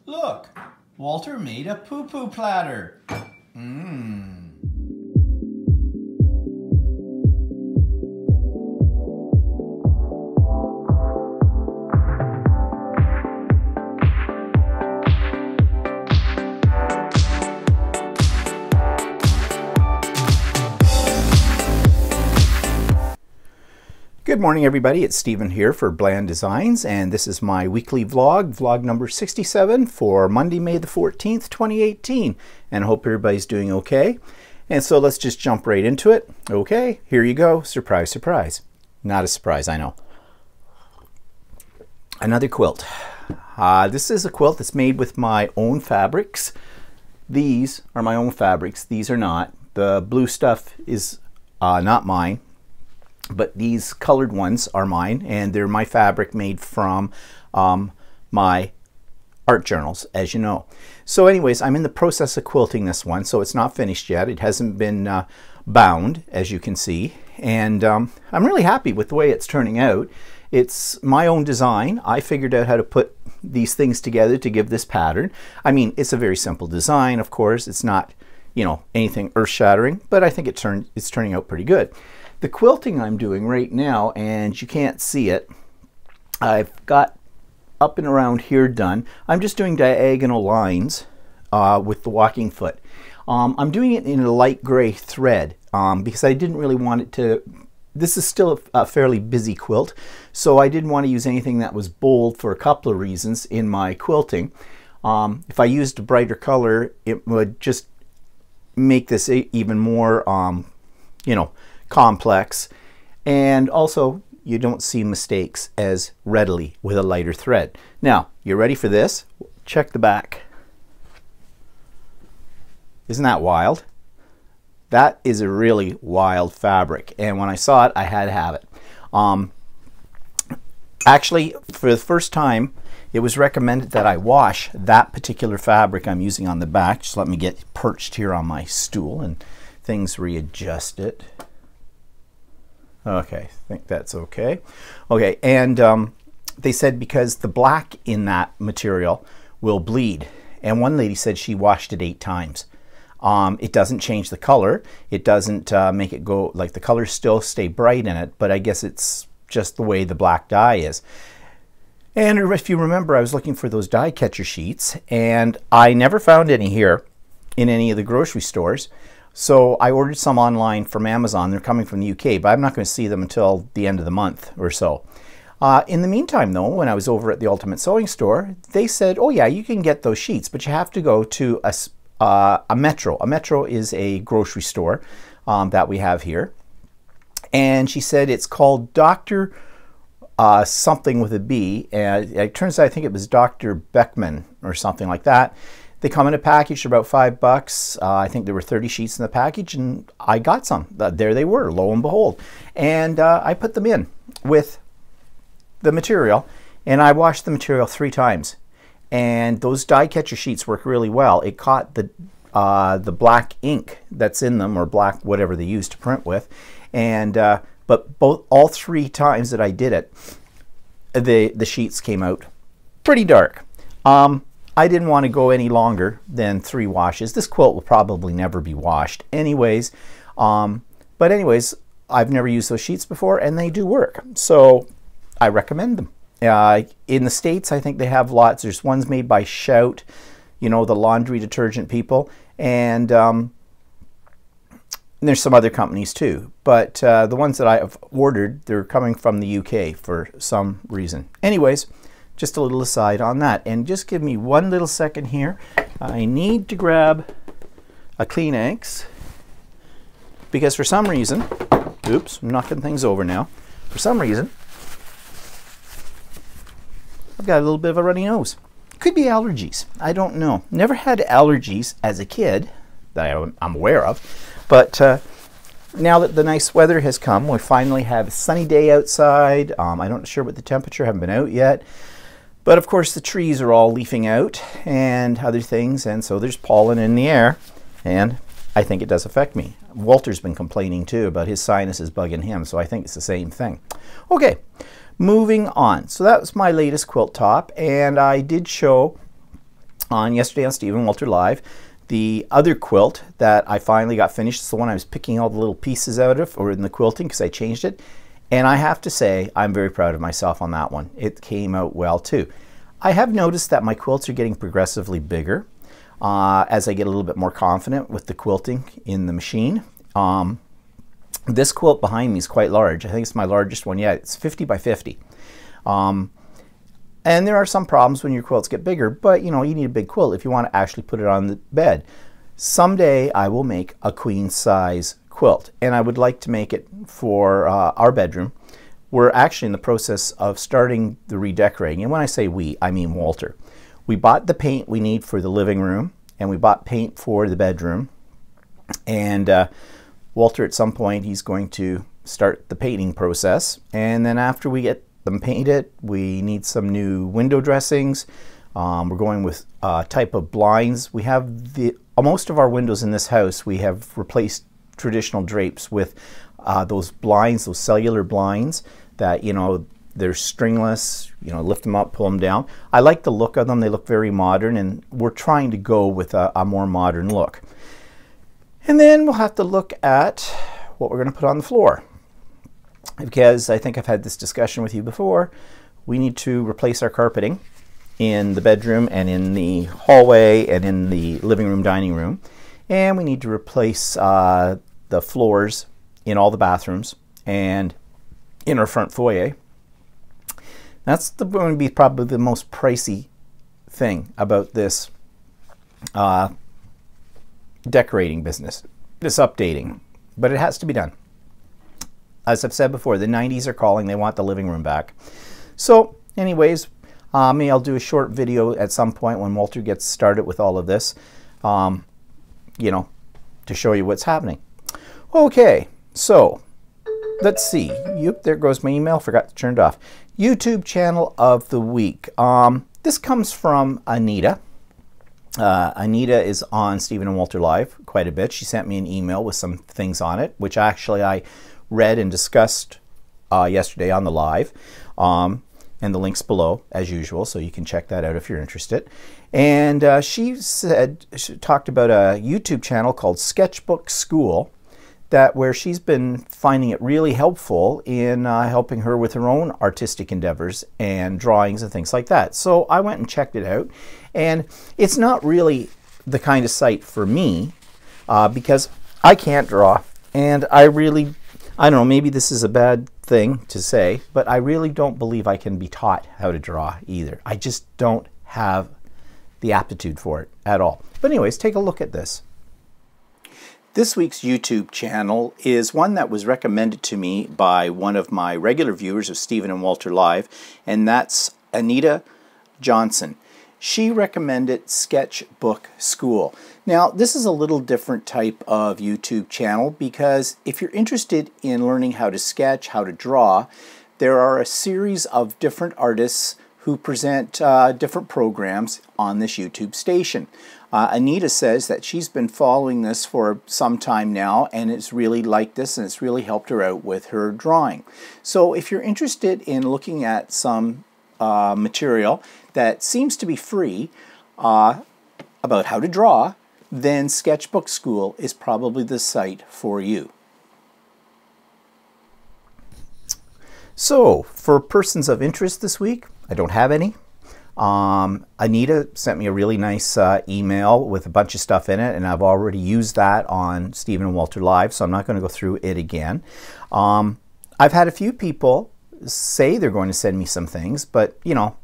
Look, Walter made a poo-poo platter. Mmm. Good morning everybody, it's Stephen here for Bland Designs, and this is my weekly vlog number 67 for Monday, May the 14th, 2018, and I hope everybody's doing okay. And so let's just jump right into it. Okay, here you go. Surprise, surprise. Not a surprise, I know. Another quilt. This is a quilt that's made with my own fabrics. These are my own fabrics, these are not. The blue stuff is not mine. But these colored ones are mine, and they're my fabric made from my art journals, as you know. So anyways, I'm in the process of quilting this one, so it's not finished yet. It hasn't been bound, as you can see, and I'm really happy with the way it's turning out. It's my own design. I figured out how to put these things together to give this pattern. I mean, it's a very simple design, of course. It's not, you know, anything earth-shattering, but I think it's turning out pretty good. The quilting I'm doing right now, and you can't see it, I've got up and around here done. I'm just doing diagonal lines with the walking foot. I'm doing it in a light gray thread because I didn't really want it to, this is still a fairly busy quilt, so I didn't want to use anything that was bold for a couple of reasons in my quilting. If I used a brighter color, it would just make this even more, you know, complex, and also you don't see mistakes as readily with a lighter thread. Now, you ready for this? Check the back. Isn't that wild? That is a really wild fabric, and when I saw it, I had to have it. Actually, for the first time, it was recommended that I wash that particular fabric I'm using on the back. Just let me get perched here on my stool and things readjust it. Okay, I think that's okay. Okay, and they said because the black in that material will bleed. And one lady said she washed it 8 times. It doesn't change the color. It doesn't make it go, like the colors still stay bright in it, but I guess it's just the way the black dye is. And if you remember, I was looking for those die catcher sheets, and I never found any here in any of the grocery stores. So I ordered some online from Amazon. They're coming from the UK, but I'm not going to see them until the end of the month or so. In the meantime, though, when I was over at the Ultimate Sewing Store, they said, oh yeah, you can get those sheets, but you have to go to a Metro. A Metro is a grocery store that we have here. And she said it's called Dr. Something with a B. And it turns out I think it was Dr. Beckman or something like that. They come in a package for about $5. I think there were 30 sheets in the package, and I got some. There they were, lo and behold. And I put them in with the material, and I washed the material 3 times. And those die catcher sheets work really well. It caught the black ink that's in them, or black whatever they use to print with. And but all 3 times that I did it, the sheets came out pretty dark. I didn't want to go any longer than 3 washes. This quilt will probably never be washed anyways. But anyways, I've never used those sheets before, and they do work. So I recommend them. In the States, I think they have lots. There's ones made by Shout, you know, the laundry detergent people. And there's some other companies too. But the ones that I have ordered, they're coming from the UK for some reason. Anyways, just a little aside on that, and just give me one little second here. I need to grab a Kleenex because for some reason, oops, I'm knocking things over now. For some reason, I've got a little bit of a runny nose. Could be allergies. I don't know. Never had allergies as a kid that I'm aware of, but now that the nice weather has come, we finally have a sunny day outside. I'm not sure what the temperature, haven't been out yet. But of course the trees are all leafing out and other things, and so there's pollen in the air, and I think it does affect me. Walter's been complaining too about his sinuses bugging him, so I think it's the same thing. Okay, moving on. So that was my latest quilt top, and I did show yesterday on Stephen Walter Live. The other quilt that I finally got finished is the one I was picking all the little pieces out of, or in the quilting, because I changed it. And I have to say, I'm very proud of myself on that one. It came out well too. I have noticed that my quilts are getting progressively bigger as I get a little bit more confident with the quilting in the machine. This quilt behind me is quite large. I think it's my largest one yet. It's 50 by 50. And there are some problems when your quilts get bigger, but you know, you need a big quilt if you want to actually put it on the bed. Someday I will make a queen size quilt, and I would like to make it for our bedroom. We're actually in the process of starting the redecorating, and when I say we, I mean Walter. We bought the paint we need for the living room, and we bought paint for the bedroom, and Walter, at some point, he's going to start the painting process, and then after we get them painted, we need some new window dressings. We're going with type of blinds. We have most of our windows in this house, we have replaced traditional drapes with those blinds, those cellular blinds that, you know, they're stringless, you know, lift them up, pull them down. I like the look of them. They look very modern, and we're trying to go with a more modern look. And then we'll have to look at what we're going to put on the floor, because I think I've had this discussion with you before. We need to replace our carpeting in the bedroom and in the hallway and in the living room, dining room. And we need to replace the floors in all the bathrooms and in our front foyer. That's going to be probably the most pricey thing about this decorating business, this updating, but it has to be done. As I've said before, the 90s are calling. They want the living room back. So anyways, maybe I'll do a short video at some point when Walter gets started with all of this, you know, to show you what's happening. Okay, so let's see. There goes my email. Forgot to turn it off. YouTube channel of the week. This comes from Anita. Anita is on Stephen and Walter Live quite a bit. She sent me an email with some things on it, which actually I read and discussed yesterday on the live, and the link's below as usual, so you can check that out if you're interested. And she talked about a YouTube channel called Sketchbook Skool, where she's been finding it really helpful in helping her with her own artistic endeavors and drawings and things like that. So I went and checked it out, and it's not really the kind of site for me because I can't draw, and I don't know, maybe this is a bad thing to say, but I really don't believe I can be taught how to draw either. I just don't have the aptitude for it at all. But anyways, take a look at this. This week's YouTube channel is one that was recommended to me by one of my regular viewers of Stephen and Walter Live, and that's Anita Johnson. She recommended Sketchbook Skool. Now, this is a little different type of YouTube channel because if you're interested in learning how to sketch, how to draw, there are a series of different artists who present different programs on this YouTube station. Anita says that she's been following this for some time now, and it's really liked this, and it's really helped her out with her drawing. So if you're interested in looking at some material that seems to be free about how to draw, then Sketchbook Skool is probably the site for you. So, for persons of interest this week, I don't have any. Anita sent me a really nice email with a bunch of stuff in it, and I've already used that on Stephen and Walter Live, so I'm not going to go through it again. I've had a few people say they're going to send me some things, but you know,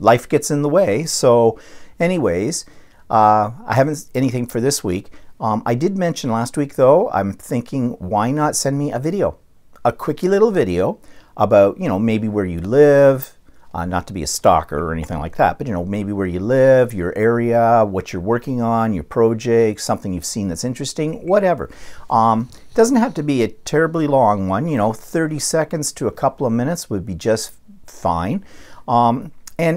life gets in the way. So anyways, I haven't anything for this week. I did mention last week though, I'm thinking why not send me a video, a quickie little video about, you know, maybe where you live, not to be a stalker or anything like that, but you know, maybe where you live, your area, what you're working on, your project, something you've seen that's interesting, whatever. It doesn't have to be a terribly long one, you know, 30 seconds to a couple of minutes would be just fine. And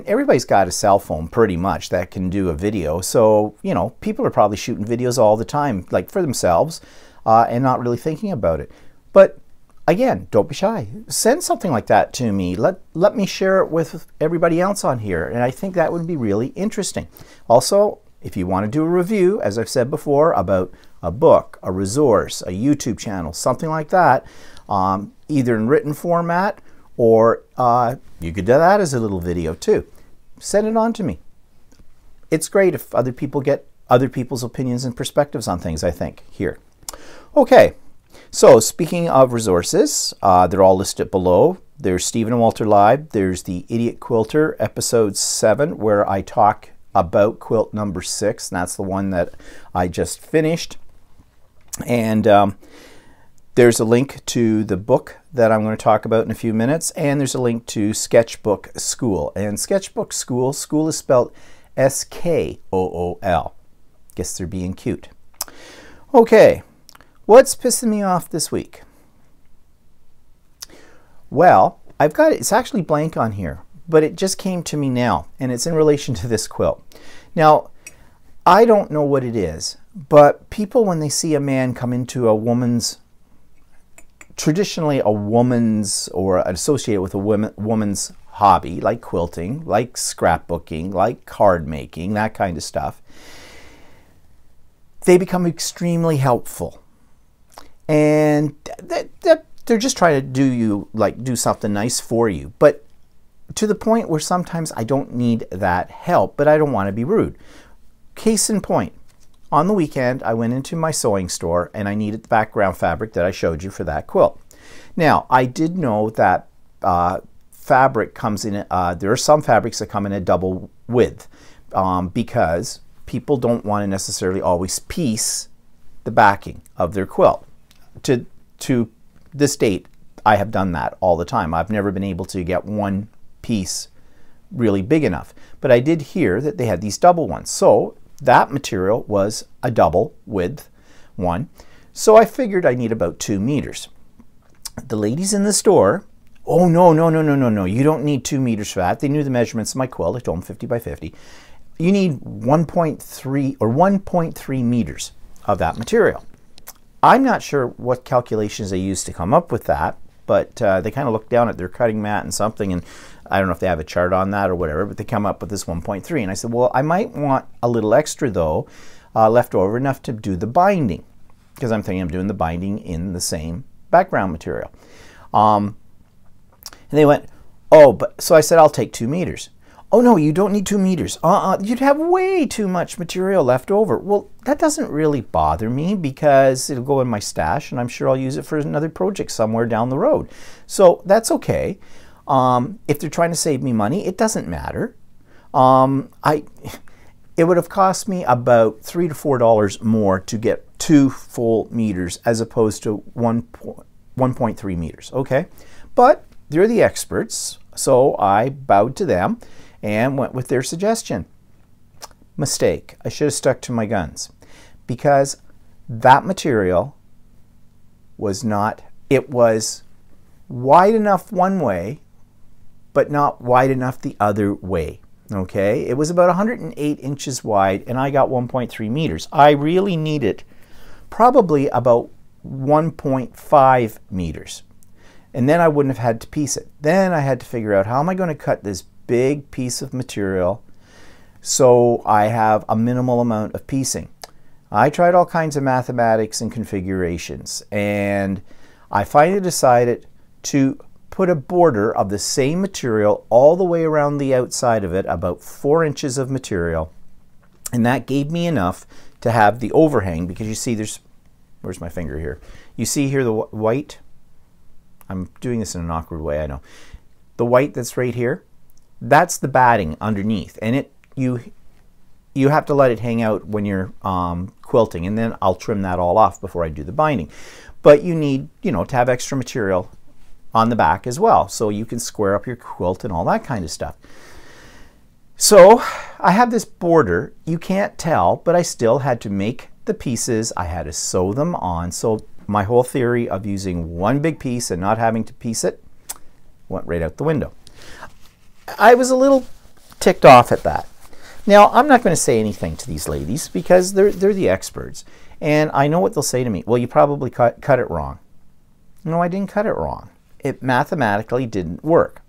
everybody's got a cell phone pretty much that can do a video, so you know, people are probably shooting videos all the time, like for themselves, and not really thinking about it. But again, don't be shy. Send something like that to me. Let me share it with everybody else on here, and I think that would be really interesting. Also, if you want to do a review, as I've said before, about a book, a resource, a YouTube channel, something like that, either in written format or you could do that as a little video too. Send it on to me. It's great if other people get other people's opinions and perspectives on things, I think, here. Okay, so speaking of resources, they're all listed below. There's Stephen and Walter Live. There's the Idiot Quilter, episode 7, where I talk about quilt number 6, and that's the one that I just finished. And there's a link to the book that I'm going to talk about in a few minutes, and there's a link to Sketchbook Skool. And Sketchbook Skool, school is spelled S-K-O-O-L. Guess they're being cute. Okay, what's pissing me off this week? Well, I've got it, it's actually blank on here, but it just came to me now, and it's in relation to this quilt. Now, I don't know what it is, but people, when they see a man come into a woman's, traditionally a woman's, or associated with a woman's hobby, like quilting, like scrapbooking, like card making, that kind of stuff, they become extremely helpful. And they're just trying to do something nice for you. But to the point where sometimes I don't need that help, but I don't want to be rude. Case in point, on the weekend I went into my sewing store and I needed the background fabric that I showed you for that quilt. Now, I did know that fabric comes in, there are some fabrics that come in a double width because people don't want to necessarily always piece the backing of their quilt. To this date, I have done that all the time. I've never been able to get one piece really big enough. But I did hear that they had these double ones. So that material was a double width one. So I figured I need about 2 meters. The ladies in the store, oh no, you don't need 2 meters for that. They knew the measurements of my quilt. I told them 50 by 50. You need 1.3 or 1.3 meters of that material. I'm not sure what calculations they used to come up with that, but they kind of looked down at their cutting mat and something, and I don't know if they have a chart on that or whatever, but they come up with this 1.3. And I said, well, I might want a little extra though, left over, enough to do the binding, because I'm thinking I'm doing the binding in the same background material. And they went, oh, but so I said, I'll take 2 meters. Oh no, you don't need 2 meters. You'd have way too much material left over. Well, that doesn't really bother me because it'll go in my stash and I'm sure I'll use it for another project somewhere down the road. So that's okay. If they're trying to save me money, it doesn't matter. It would have cost me about $3 to $4 more to get 2 full meters as opposed to 1.3 meters. Okay, but they're the experts, so I bowed to them and went with their suggestion. Mistake. I should have stuck to my guns, because that material was not, it was wide enough one way, but not wide enough the other way. Okay, it was about 108 inches wide and I got 1.3 meters. I really needed probably about 1.5 meters. And then I wouldn't have had to piece it. Then I had to figure out, how am I going to cut this big piece of material so I have a minimal amount of piecing? I tried all kinds of mathematics and configurations, and I finally decided to put a border of the same material all the way around the outside of it, about 4 inches of material, and that gave me enough to have the overhang, because you see there's, where's my finger here? You see here the white? I'm doing this in an awkward way, I know. The white that's right here, that's the batting underneath, and you have to let it hang out when you're quilting, and then I'll trim that all off before I do the binding. But you need, you know, to have extra material on the back as well, so you can square up your quilt and all that kind of stuff. So I have this border. You can't tell, but I still had to make the pieces. I had to sew them on. So my whole theory of using one big piece and not having to piece it went right out the window. I was a little ticked off at that. Now, I'm not going to say anything to these ladies because they're the experts, and I know what they'll say to me. Well, you probably cut it wrong. No, I didn't cut it wrong. It mathematically didn't work.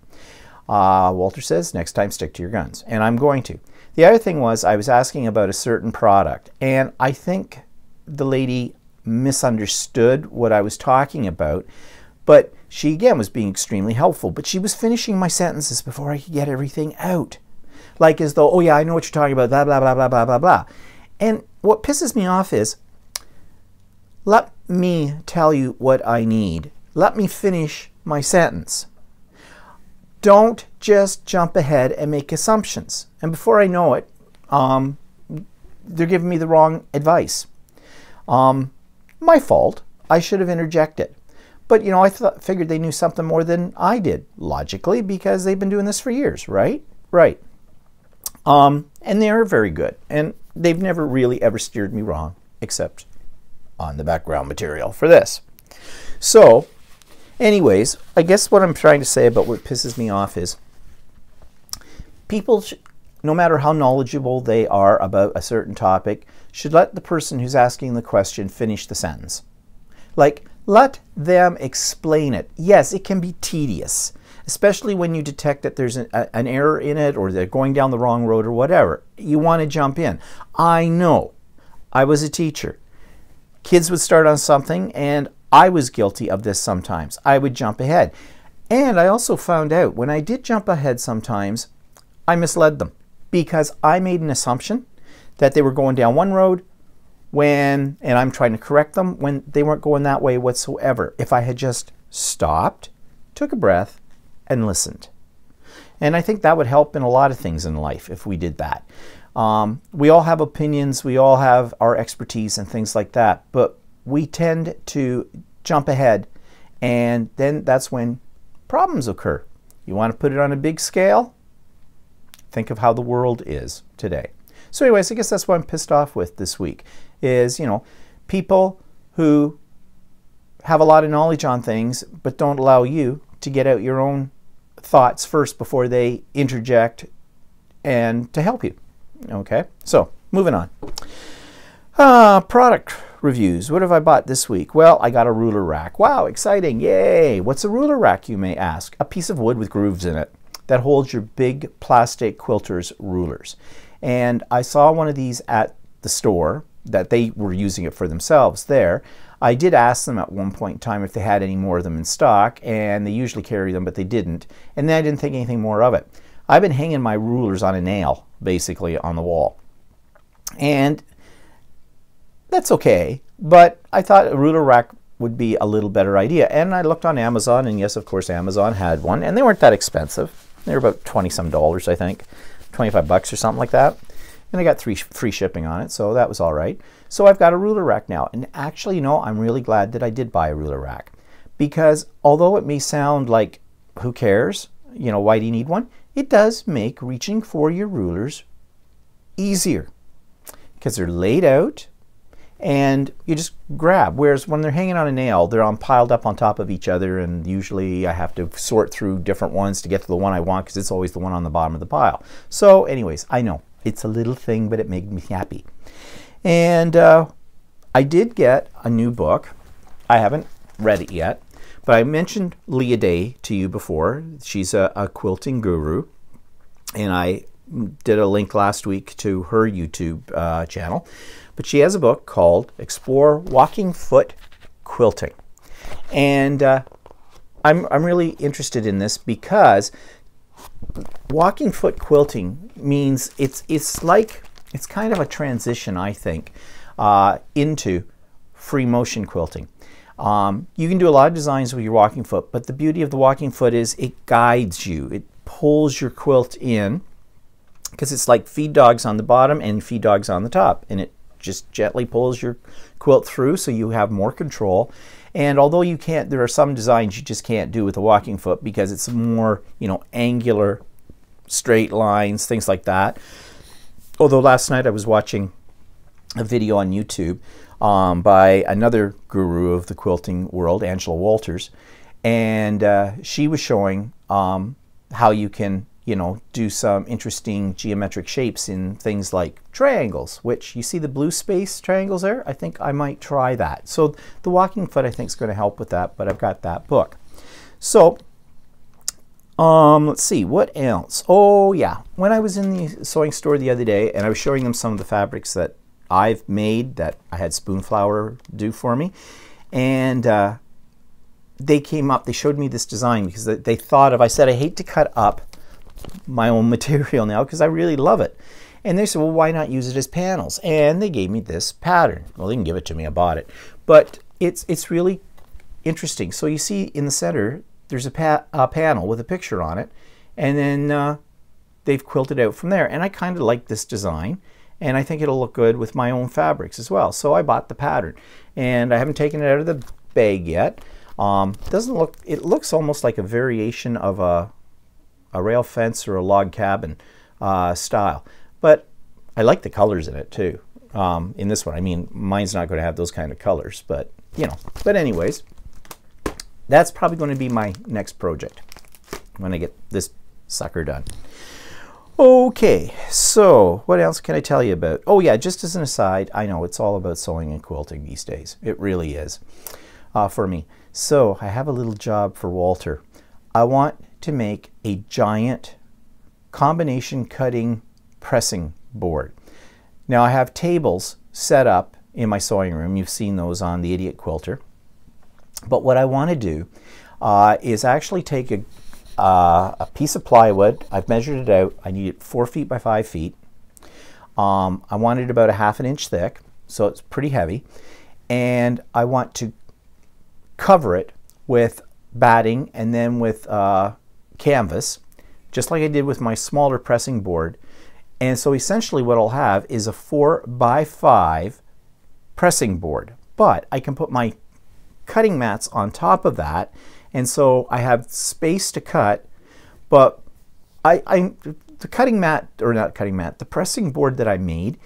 Walter says, next time stick to your guns. And I'm going to. The other thing was I was asking about a certain product, and I think the lady misunderstood what I was talking about, but she again was being extremely helpful, but she was finishing my sentences before I could get everything out. Like as though, oh yeah, I know what you're talking about, blah, blah, blah, blah, blah, blah, blah. And what pisses me off is, let me tell you what I need. Let me finish my sentence. Don't just jump ahead and make assumptions. And before I know it, they're giving me the wrong advice. My fault. I should have interjected. But, you know, I figured they knew something more than I did, logically, because they've been doing this for years, right? Right. And they're very good. And they've never really ever steered me wrong, except on the background material for this. So, anyways, I guess what I'm trying to say about what pisses me off is people, no matter how knowledgeable they are about a certain topic, should let the person who's asking the question finish the sentence. Like, let them explain it. Yes, it can be tedious, especially when you detect that there's an error in it or they're going down the wrong road or whatever. You want to jump in. I know. I was a teacher. Kids would start on something, and I was guilty of this sometimes. I would jump ahead. And I also found out when I did jump ahead sometimes, I misled them because I made an assumption that they were going down one road and I'm trying to correct them when they weren't going that way whatsoever. If I had just stopped, took a breath, and listened. And I think that would help in a lot of things in life if we did that. We all have opinions, we all have our expertise and things like that, but we tend to jump ahead, and then that's when problems occur. You want to put it on a big scale? Think of how the world is today. So anyways, I guess that's what I'm pissed off with this week is, you know, people who have a lot of knowledge on things but don't allow you to get out your own thoughts first before they interject and to help you. Okay, so moving on. Product reviews. What have I bought this week? Well, I got a ruler rack. Wow, exciting. Yay. What's a ruler rack, you may ask? A piece of wood with grooves in it that holds your big plastic quilter's rulers. And I saw one of these at the store that they were using it for themselves there. I did ask them at one point in time if they had any more of them in stock, and they usually carry them, but they didn't. And then I didn't think anything more of it. I've been hanging my rulers on a nail, basically, on the wall. And that's okay, but I thought a ruler rack would be a little better idea. And I looked on Amazon, and yes, of course, Amazon had one, and they weren't that expensive. They were about $20-some, I think, 25 bucks or something like that. And I got free shipping on it, so that was all right. So I've got a ruler rack now, and actually, you know, I'm really glad that I did buy a ruler rack, because although it may sound like, who cares, you know, why do you need one? It does make reaching for your rulers easier, because they're laid out, and you just grab. Whereas when they're hanging on a nail, they're piled up on top of each other, and usually I have to sort through different ones to get to the one I want, because it's always the one on the bottom of the pile. So anyways, I know. It's a little thing, but it made me happy. And I did get a new book. I haven't read it yet, but I mentioned Leah Day to you before. She's a quilting guru, and I did a link last week to her YouTube channel. But she has a book called Explore Walking Foot Quilting. And I'm really interested in this because walking foot quilting means it's kind of a transition, I think, into free motion quilting. You can do a lot of designs with your walking foot, but the beauty of the walking foot is it guides you. It pulls your quilt in, because it's like feed dogs on the bottom and feed dogs on the top, and it just gently pulls your quilt through so you have more control. And although you can't, there are some designs you just can't do with a walking foot because it's more, you know, angular, straight lines, things like that. Although last night I was watching a video on YouTube by another guru of the quilting world, Angela Walters, and she was showing how you can you know, do some interesting geometric shapes in things like triangles, which you see the blue space triangles there? I think I might try that. So the walking foot I think is going to help with that, but I've got that book. So let's see, what else? Oh yeah, when I was in the sewing store the other day and I was showing them some of the fabrics that I've made that I had Spoonflower do for me, and they came up, they showed me this design because they thought of, I said, I hate to cut up my own material now because I really love it. And they said, well, why not use it as panels? And they gave me this pattern. Well, they didn't give it to me, I bought it. But it's really interesting. So you see in the center, there's a panel with a picture on it, and then they've quilted out from there. And I kind of like this design, and I think it'll look good with my own fabrics as well. So I bought the pattern, and I haven't taken it out of the bag yet. Doesn't look, it looks almost like a variation of a rail fence or a log cabin style, but I like the colors in it too. In this one, I mean, mine's not going to have those kind of colors, but you know. But anyways, that's probably going to be my next project when I get this sucker done. Okay, so what else can I tell you about? Oh yeah, just as an aside, I know it's all about sewing and quilting these days. It really is for me. So I have a little job for Walter. I want to make a giant combination cutting pressing board. Now I have tables set up in my sewing room. You've seen those on the Idiot Quilter. But what I want to do is actually take a piece of plywood. I've measured it out. I need it 4 feet by 5 feet. I want it about a ½ an inch thick, so it's pretty heavy. And I want to cover it with batting and then with canvas, just like I did with my smaller pressing board. And so essentially what I'll have is a 4 by 5 pressing board, but I can put my cutting mats on top of that, and so I have space to cut. But the cutting mat, or not cutting mat, the pressing board that I made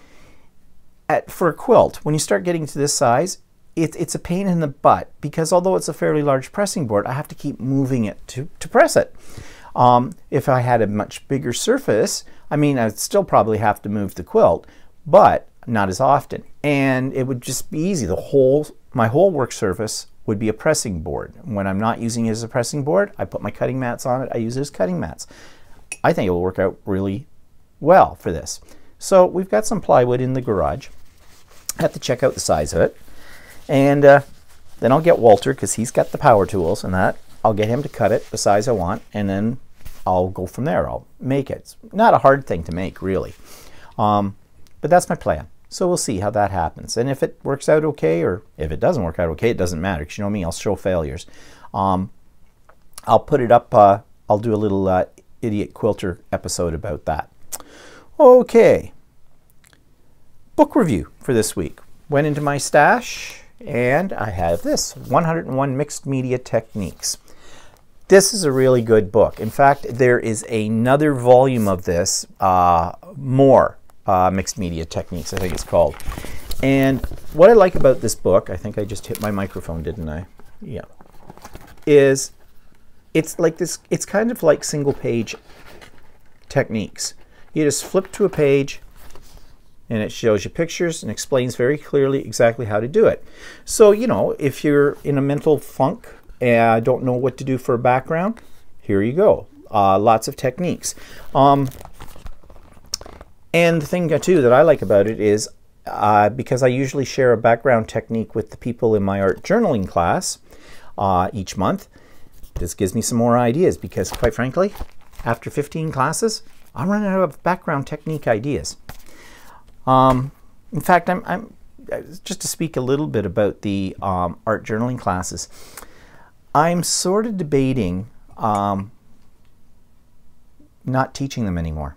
for a quilt, when you start getting to this size, it's a pain in the butt, because although it's a fairly large pressing board, I have to keep moving it to press it. If I had a much bigger surface, I mean, I'd still probably have to move the quilt, but not as often. And it would just be easy. My whole work surface would be a pressing board. When I'm not using it as a pressing board, I put my cutting mats on it. I use it as cutting mats. I think it will work out really well for this. So we've got some plywood in the garage. I have to check out the size of it. And then I'll get Walter, because he's got the power tools and that. I'll get him to cut it the size I want, and then I'll go from there. I'll make it. It's not a hard thing to make, really. But that's my plan. So we'll see how that happens. And if it works out okay, or if it doesn't work out okay, it doesn't matter, because you know me, I'll show failures. I'll put it up, I'll do a little Idiot Quilter episode about that. Okay. Book review for this week. Went into my stash, and I have this, 101 Mixed Media Techniques. This is a really good book. In fact, there is another volume of this, more Mixed Media Techniques, I think it's called. And what I like about this book, I think I just hit my microphone, didn't I? Yeah. Is it's like this, it's kind of like single page techniques. You just flip to a page, and it shows you pictures and explains very clearly exactly how to do it. So, you know, if you're in a mental funk and don't know what to do for a background, here you go. Lots of techniques. And the thing, too, that I like about it is because I usually share a background technique with the people in my art journaling class each month, this gives me some more ideas, because, quite frankly, after 15 classes, I'm running out of background technique ideas. In fact, I'm just to speak a little bit about the art journaling classes. I'm sort of debating not teaching them anymore.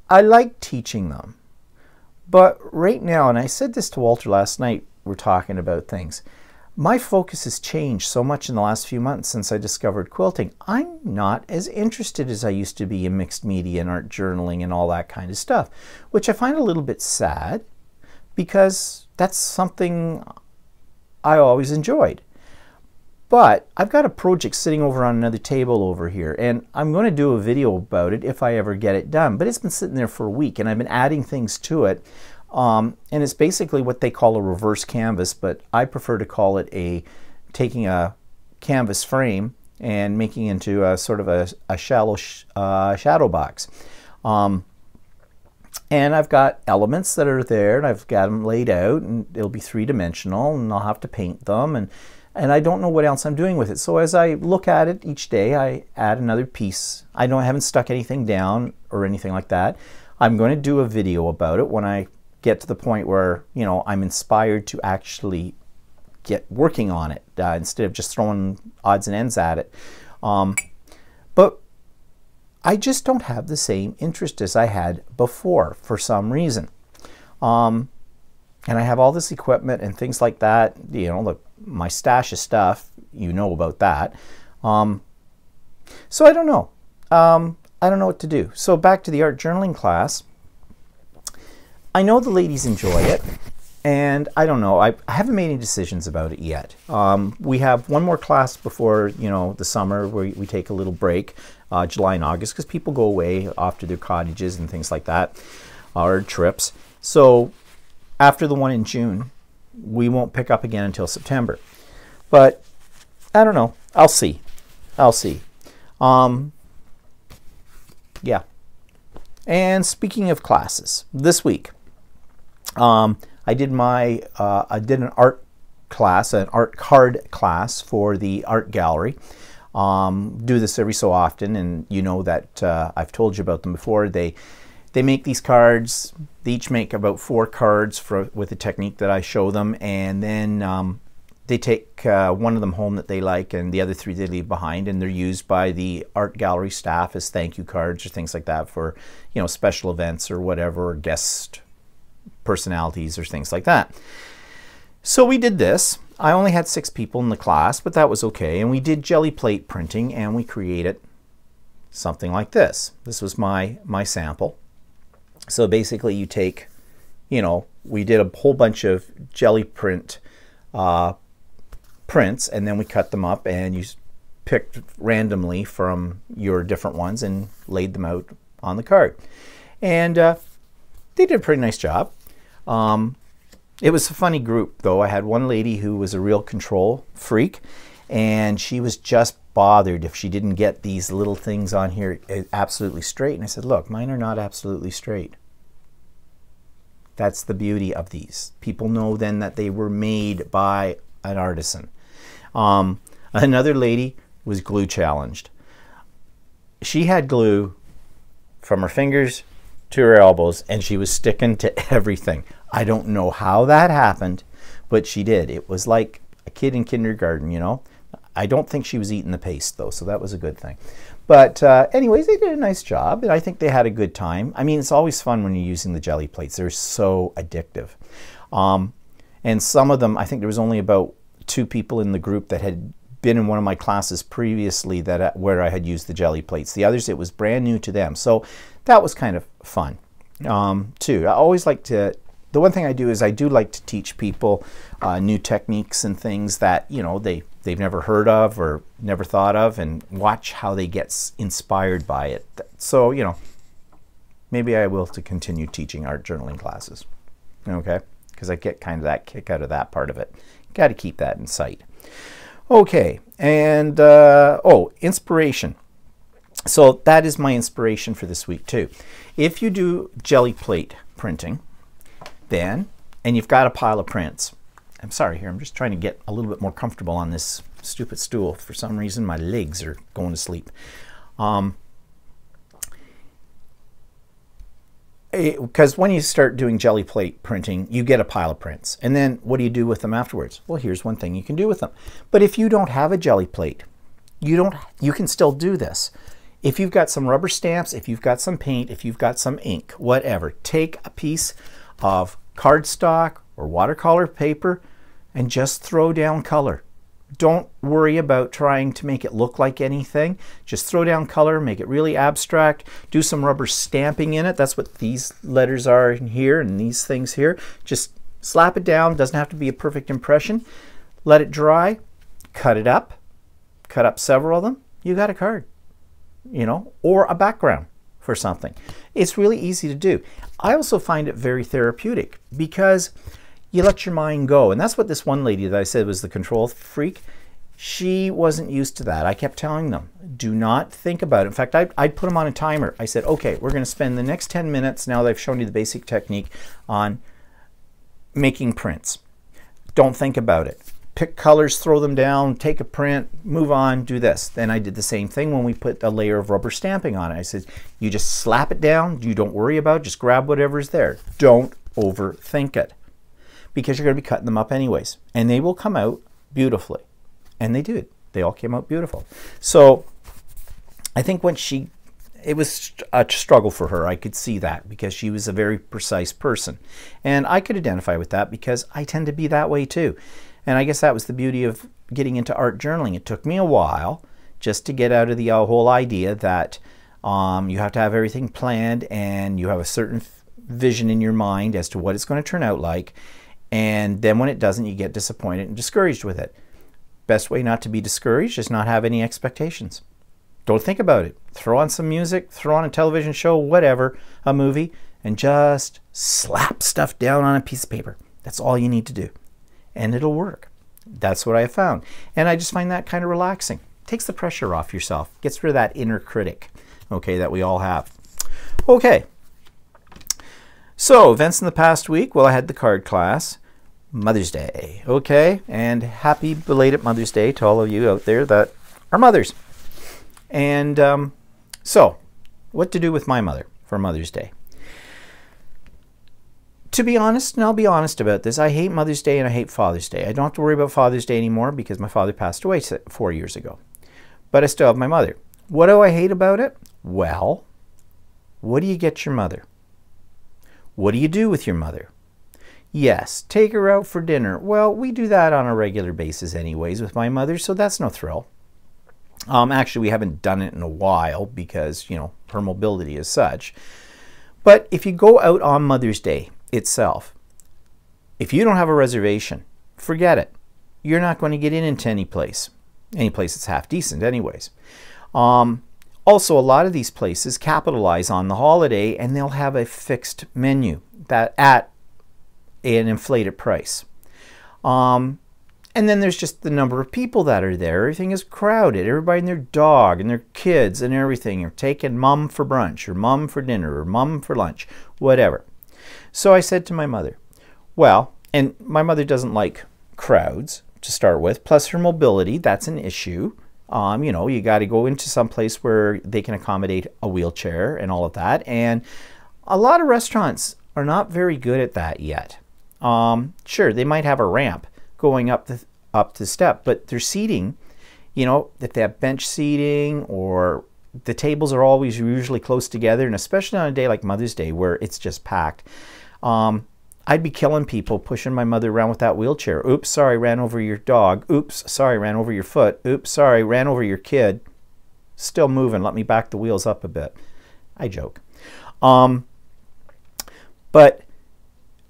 I like teaching them, but right now, and I said this to Walter last night, we're talking about things. My focus has changed so much in the last few months since I discovered quilting. I'm not as interested as I used to be in mixed media and art journaling and all that kind of stuff, which I find a little bit sad, because that's something I always enjoyed. But I've got a project sitting over on another table over here, and I'm going to do a video about it if I ever get it done. But it's been sitting there for a week, and I've been adding things to it. And it's basically what they call a reverse canvas, but I prefer to call it taking a canvas frame and making it into a sort of a shallow shadow box. And I've got elements that are there, and I've got them laid out, and it'll be three-dimensional, and I'll have to paint them, and I don't know what else I'm doing with it. So as I look at it each day, I add another piece. I haven't stuck anything down or anything like that. I'm going to do a video about it when I get to the point where, you know, I'm inspired to actually get working on it instead of just throwing odds and ends at it. But I just don't have the same interest as I had before for some reason. And I have all this equipment and things like that, you know, look, my stash of stuff, you know about that. So I don't know. I don't know what to do. So back to the art journaling class. I know the ladies enjoy it, and I don't know. I haven't made any decisions about it yet. We have one more class before, you know, the summer where we take a little break, July and August, because people go away off to their cottages and things like that, or trips. So after the one in June, we won't pick up again until September. But I don't know. I'll see. I'll see. Yeah. And speaking of classes, this week, I did an art class, an art card class for the art gallery. Do this every so often, and you know that I've told you about them before. They make these cards. They each make about 4 cards with the technique that I show them, and then they take one of them home that they like, and the other 3 they leave behind, and they're used by the art gallery staff as thank you cards or things like that for, you know, special events or whatever, or guest personalities or things like that. So we did this. I only had 6 people in the class, but that was okay, and we did jelly plate printing, and we created something like this. This was my sample. So basically you take, you know, we did a whole bunch of jelly print prints, and then we cut them up, and you picked randomly from your different ones and laid them out on the card. And they did a pretty nice job. It was a funny group, though. I had one lady who was a real control freak, and she was just bothered if she didn't get these little things on here absolutely straight. And I said, look, mine are not absolutely straight. That's the beauty of these. People know then that they were made by an artisan. Another lady was glue challenged. She had glue from her fingers to her elbows, and she was sticking to everything. I don't know how that happened, but she did. It was like a kid in kindergarten, you know. I don't think she was eating the paste, though, so that was a good thing. But anyways, they did a nice job, and I think they had a good time. I mean, it's always fun when you're using the jelly plates. They're so addictive. And some of them, I think there was only about 2 people in the group that had been in one of my classes previously where I had used the jelly plates. The others, it was brand new to them. So that was kind of fun, too. I always like to... The one thing I do is I do like to teach people new techniques and things that, you know, they've never heard of or never thought of, and watch how they get inspired by it. So, you know, maybe I will to continue teaching art journaling classes, okay? Because I get kind of that kick out of that part of it. Got to keep that in sight. Okay, and oh, inspiration. So that is my inspiration for this week too. If you do jelly plate printing, then, and you've got a pile of prints. I'm sorry here, I'm just trying to get a little bit more comfortable on this stupid stool. For some reason, my legs are going to sleep. Because when you start doing jelly plate printing, you get a pile of prints. And then what do you do with them afterwards? Well, here's one thing you can do with them. But if you don't have a jelly plate, you can still do this. If you've got some rubber stamps, if you've got some paint, if you've got some ink, whatever, take a piece of cardstock or watercolor paper and just throw down color. Don't worry about trying to make it look like anything. Just throw down color, make it really abstract, do some rubber stamping in it. That's what these letters are in here and these things here. Just slap it down, doesn't have to be a perfect impression. Let it dry, cut it up, cut up several of them, you got a card, you know, or a background for something. It's really easy to do. I also find it very therapeutic because you let your mind go. And that's what this one lady that I said was the control freak, she wasn't used to that. I kept telling them, do not think about it. In fact, I'd put them on a timer. I said, okay, we're going to spend the next 10 minutes, now that I've shown you the basic technique, on making prints. Don't think about it. Pick colors, throw them down, take a print, move on, do this. Then I did the same thing when we put a layer of rubber stamping on it. I said, you just slap it down, you don't worry about it, just grab whatever's there. Don't overthink it, because you're going to be cutting them up anyways. And they will come out beautifully. And they did. They all came out beautiful. So I think when it was a struggle for her. I could see that because she was a very precise person. And I could identify with that because I tend to be that way too. And I guess that was the beauty of getting into art journaling. It took me a while just to get out of the whole idea that you have to have everything planned and you have a certain vision in your mind as to what it's going to turn out like. And then when it doesn't, you get disappointed and discouraged with it. Best way not to be discouraged is not have any expectations. Don't think about it. Throw on some music, throw on a television show, whatever, a movie, and just slap stuff down on a piece of paper. That's all you need to do. And it'll work. That's what I have found. And I just find that kind of relaxing. Takes the pressure off yourself. Gets rid of that inner critic, okay, that we all have. Okay. So, events in the past week. Well, I had the card class. Mother's Day, okay? And happy belated Mother's Day to all of you out there that are mothers. And so, what to do with my mother for Mother's Day? To be honest, and I'll be honest about this, I hate Mother's Day and I hate Father's Day. I don't have to worry about Father's Day anymore because my father passed away 4 years ago. But I still have my mother. What do I hate about it? Well, what do you get your mother? What do you do with your mother? Yes, take her out for dinner. Well, we do that on a regular basis anyways with my mother, so that's no thrill. Actually, we haven't done it in a while because, you know, her mobility is such. But if you go out on Mother's Day itself, if you don't have a reservation, forget it. You're not going to get into any place that's half decent anyways. Also, a lot of these places capitalize on the holiday and they'll have a fixed menu that at an inflated price. And then there's just the number of people that are there. Everything is crowded. Everybody and their dog and their kids and everything are taking mom for brunch or mom for dinner or mom for lunch, whatever. So I said to my mother, well, and my mother doesn't like crowds to start with, plus her mobility, that's an issue. You know, you got to go into some place where they can accommodate a wheelchair and all of that. And a lot of restaurants are not very good at that yet. Sure, they might have a ramp going up the step, but their seating, you know, if they have bench seating or the tables are always usually close together, and especially on a day like Mother's Day where it's just packed, I'd be killing people pushing my mother around with that wheelchair. Oops, sorry, ran over your dog. Oops, sorry, ran over your foot. Oops, sorry, ran over your kid. Still moving, let me back the wheels up a bit. I joke. But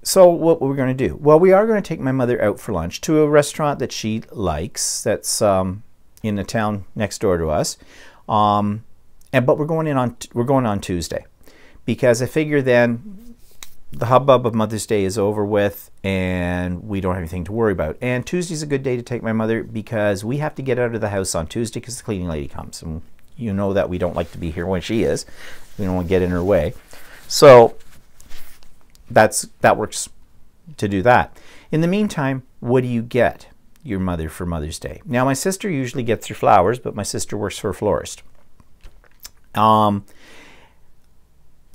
so what we're going to do? Well, we are going to take my mother out for lunch to a restaurant that she likes that's in the town next door to us. But we're going on Tuesday because I figure then the hubbub of Mother's Day is over with and we don't have anything to worry about. And Tuesday's a good day to take my mother because we have to get out of the house on Tuesday because the cleaning lady comes. And you know that we don't like to be here when she is. We don't want to get in her way. So that works to do that. In the meantime, what do you get your mother for Mother's Day? Now, my sister usually gets her flowers, but my sister works for a florist.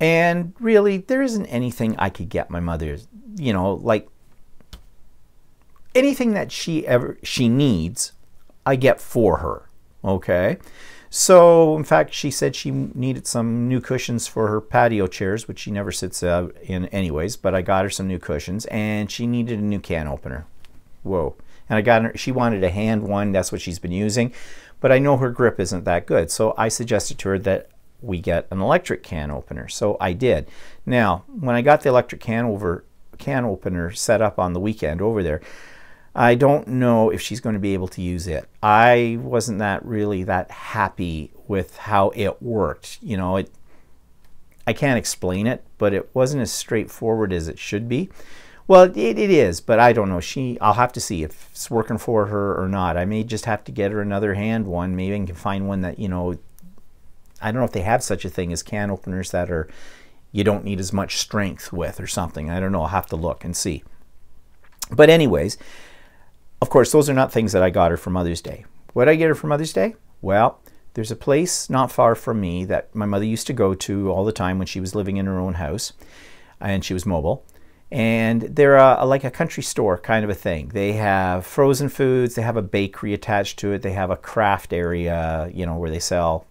And really, there isn't anything I could get my mother, you know, like anything that she needs, I get for her, okay? So, in fact, she said she needed some new cushions for her patio chairs, which she never sits in anyways, but I got her some new cushions, and she needed a new can opener. Whoa. And I got her, she wanted a hand one, that's what she's been using, but I know her grip isn't that good, so I suggested to her that we get an electric can opener, so I did. Now, when I got the electric can opener set up on the weekend over there, I don't know if she's going to be able to use it. I wasn't really that happy with how it worked. You know, I can't explain it, but it wasn't as straightforward as it should be. Well, it is, but I don't know. I'll have to see if it's working for her or not. I may just have to get her another hand one. Maybe I can find one that, you know, I don't know if they have such a thing as can openers that are, you don't need as much strength with or something. I don't know. I'll have to look and see. But anyways, of course, those are not things that I got her for Mother's Day. What did I get her for Mother's Day? Well, there's a place not far from me that my mother used to go to all the time when she was living in her own house and she was mobile. And they're like a country store kind of a thing. They have frozen foods. They have a bakery attached to it. They have a craft area, you know, where they sell,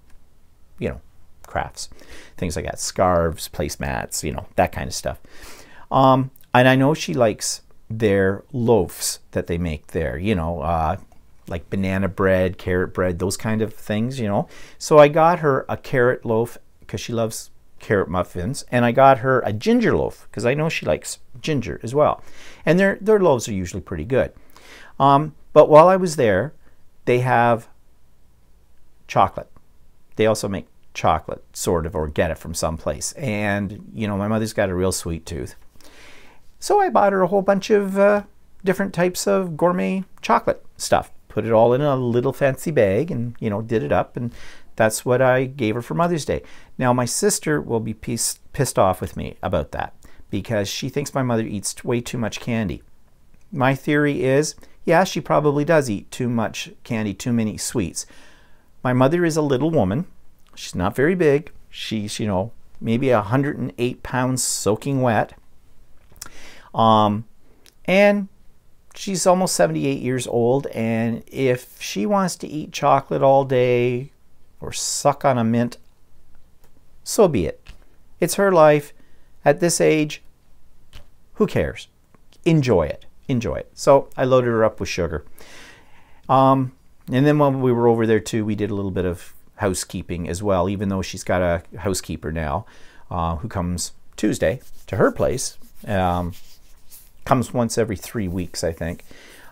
you know, crafts, things like that, scarves, placemats, you know, that kind of stuff. And I know she likes their loaves that they make there, you know, like banana bread, carrot bread, those kind of things, you know. So I got her a carrot loaf because she loves carrot muffins, and I got her a ginger loaf because I know she likes ginger as well. And their loaves are usually pretty good. But while I was there, they have chocolate. They also make chocolate, sort of, or get it from someplace. And, you know, my mother's got a real sweet tooth. So I bought her a whole bunch of different types of gourmet chocolate stuff. Put it all in a little fancy bag and, you know, did it up. And that's what I gave her for Mother's Day. Now, my sister will be pissed off with me about that because she thinks my mother eats way too much candy. My theory is, yeah, she probably does eat too much candy, too many sweets. My mother is a little woman. She's not very big. She's, you know, maybe 108 pounds soaking wet. And she's almost 78 years old. And if she wants to eat chocolate all day or suck on a mint, so be it. It's her life. At this age, who cares? Enjoy it. Enjoy it. So I loaded her up with sugar. And then when we were over there too, we did a little bit of housekeeping as well, even though she's got a housekeeper now who comes Tuesday to her place. Comes once every 3 weeks, I think.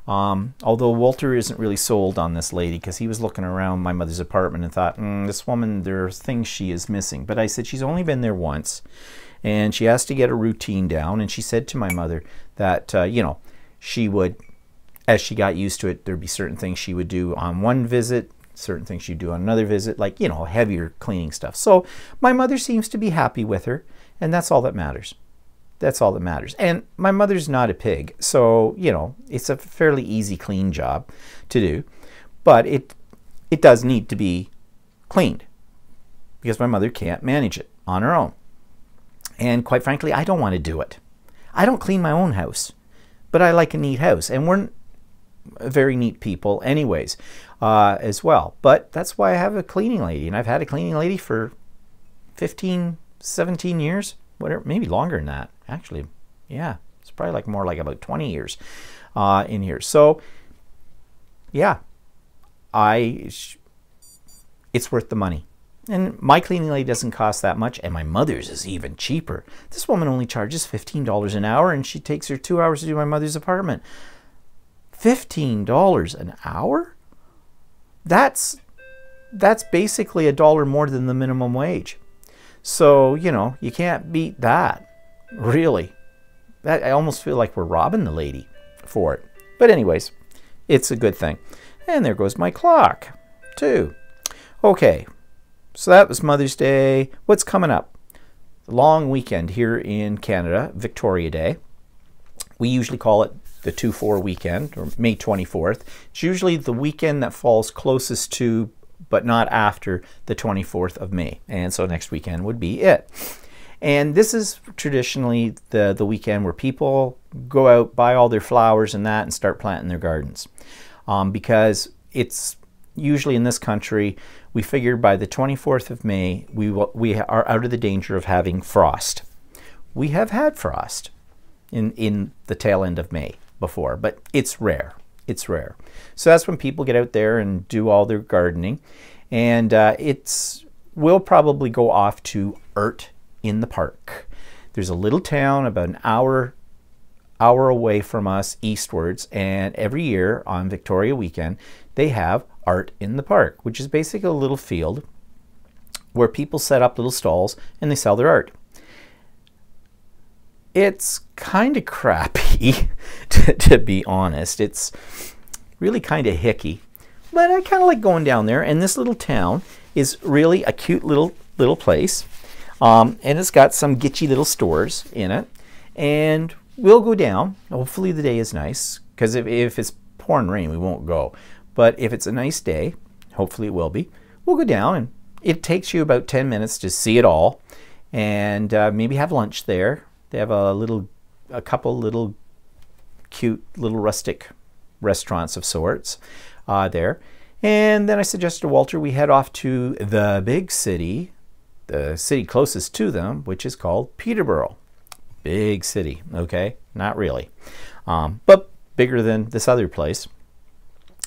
Although Walter isn't really sold on this lady because he was looking around my mother's apartment and thought, this woman, there are things she is missing. But I said, she's only been there once and she has to get a routine down. And she said to my mother that, you know, she would, as she got used to it, there'd be certain things she would do on one visit, certain things she'd do on another visit, like, you know, heavier cleaning stuff. So my mother seems to be happy with her, and that's all that matters. That's all that matters. And my mother's not a pig, so, you know, it's a fairly easy clean job to do. But it does need to be cleaned because my mother can't manage it on her own. And quite frankly, I don't want to do it. I don't clean my own house, but I like a neat house. And we're very neat people anyways as well. But that's why I have a cleaning lady. And I've had a cleaning lady for 15, 17 years. Whatever, maybe longer than that, actually. Yeah, it's probably like more like about 20 years in here. So, yeah, it's worth the money. And my cleaning lady doesn't cost that much, and my mother's is even cheaper. This woman only charges $15 an hour, and she takes her 2 hours to do my mother's apartment. $15 an hour? That's basically $1 more than the minimum wage. So, you know, you can't beat that, really. I almost feel like we're robbing the lady for it. But anyways, it's a good thing. And there goes my clock, too. Okay, so that was Mother's Day. What's coming up? The long weekend here in Canada, Victoria Day. We usually call it the 2-4 weekend, or May 24th. It's usually the weekend that falls closest to, but not after, the 24th of May. And so next weekend would be it. And this is traditionally the weekend where people go out, buy all their flowers and that, and start planting their gardens. Because it's usually in this country, we figure by the 24th of May, we are out of the danger of having frost. We have had frost in the tail end of May before, but it's rare. It's rare. So that's when people get out there and do all their gardening. And we'll probably go off to Ert in the Park. There's a little town about an hour hour away from us eastwards, and every year on Victoria weekend they have Art in the Park, which is basically a little field where people set up little stalls and they sell their art. It's kind of crappy, to be honest. It's really kind of hicky, but I kind of like going down there. And this little town is really a cute little place, and it's got some gitchy little stores in it. And we'll go down. Hopefully the day is nice, because if it's pouring rain, we won't go. But if it's a nice day, hopefully it will be, we'll go down, and it takes you about 10 minutes to see it all, and maybe have lunch there. They have a couple little cute little rustic restaurants of sorts there. And then I suggested to Walter we head off to the big city, the city closest to them, which is called Peterborough. Big city, okay? Not really, but bigger than this other place.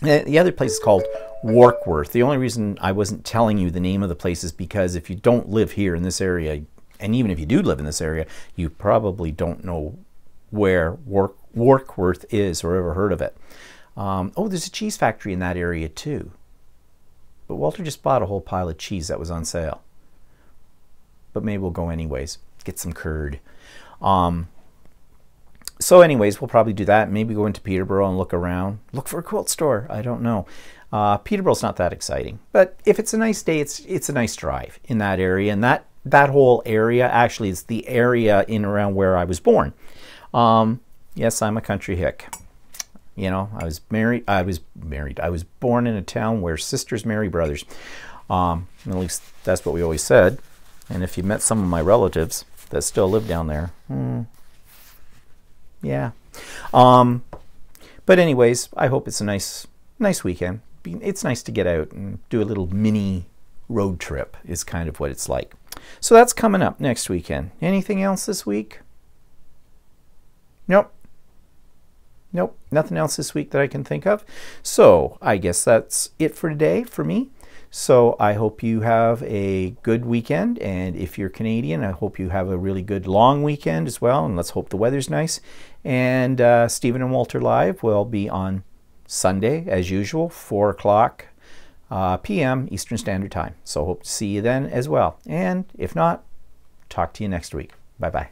The other place is called Warkworth. The only reason I wasn't telling you the name of the place is because if you don't live here in this area, and even if you do live in this area, you probably don't know where Warkworth is or ever heard of it. Oh, there's a cheese factory in that area too. But Walter just bought a whole pile of cheese that was on sale. But maybe we'll go anyways, get some curd. So anyways, we'll probably do that. Maybe go into Peterborough and look around. Look for a quilt store. I don't know. Peterborough's not that exciting. But if it's a nice day, it's a nice drive in that area. And that whole area actually is the area in around where I was born. Yes, I'm a country hick. You know, I was born in a town where sisters marry brothers. At least that's what we always said. And if you met some of my relatives that still live down there, yeah. But anyways, I hope it's a nice weekend. It's nice to get out and do a little mini road trip is kind of what it's like. So that's coming up next weekend. Anything else this week? Nope. Nope, nothing else this week that I can think of. So I guess that's it for today for me. So I hope you have a good weekend, and if you're Canadian, I hope you have a really good long weekend as well, and let's hope the weather's nice. And Stephen and Walter Live will be on Sunday, as usual, 4 o'clock p.m. Eastern Standard Time. So hope to see you then as well. And if not, talk to you next week. Bye-bye.